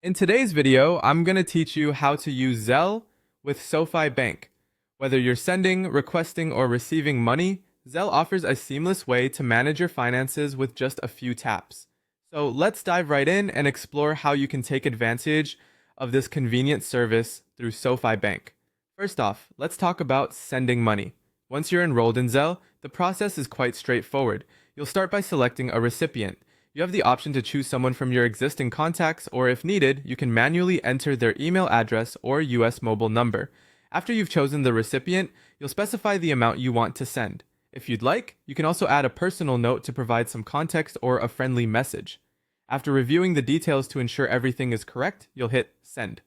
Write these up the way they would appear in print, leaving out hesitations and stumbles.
In today's video, I'm going to teach you how to use Zelle with SoFi Bank. Whether you're sending, requesting, or receiving money, Zelle offers a seamless way to manage your finances with just a few taps. So let's dive right in and explore how you can take advantage of this convenient service through SoFi Bank. First off, let's talk about sending money. Once you're enrolled in Zelle, the process is quite straightforward. You'll start by selecting a recipient. You have the option to choose someone from your existing contacts, or if needed, you can manually enter their email address or US mobile number. After you've chosen the recipient, you'll specify the amount you want to send. If you'd like, you can also add a personal note to provide some context or a friendly message. After reviewing the details to ensure everything is correct, you'll hit Send.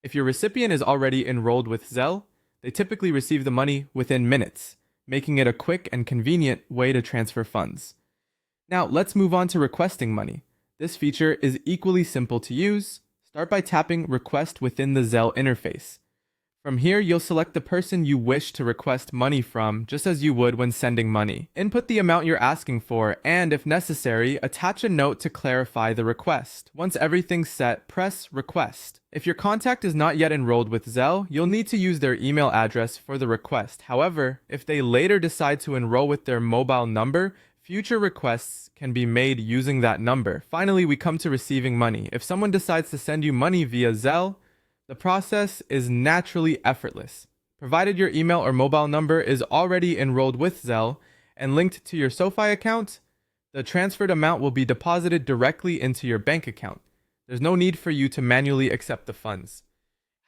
If your recipient is already enrolled with Zelle, they typically receive the money within minutes, making it a quick and convenient way to transfer funds. Now, let's move on to requesting money. This feature is equally simple to use. Start by tapping Request within the Zelle interface. From here, you'll select the person you wish to request money from, just as you would when sending money. Input the amount you're asking for, and if necessary, attach a note to clarify the request. Once everything's set, press Request. If your contact is not yet enrolled with Zelle, you'll need to use their email address for the request. However, if they later decide to enroll with their mobile number, future requests can be made using that number. Finally, we come to receiving money. If someone decides to send you money via Zelle, the process is naturally effortless. Provided your email or mobile number is already enrolled with Zelle and linked to your SoFi account, the transferred amount will be deposited directly into your bank account. There's no need for you to manually accept the funds.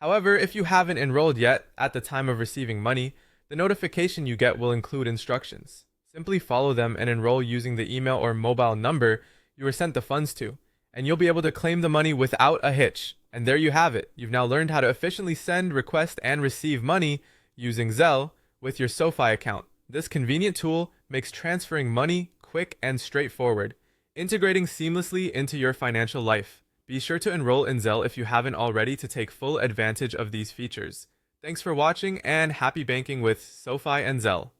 However, if you haven't enrolled yet at the time of receiving money, the notification you get will include instructions. Simply follow them and enroll using the email or mobile number you were sent the funds to, and you'll be able to claim the money without a hitch. And there you have it. You've now learned how to efficiently send, request, and receive money using Zelle with your SoFi account. This convenient tool makes transferring money quick and straightforward, integrating seamlessly into your financial life. Be sure to enroll in Zelle if you haven't already to take full advantage of these features. Thanks for watching, and happy banking with SoFi and Zelle.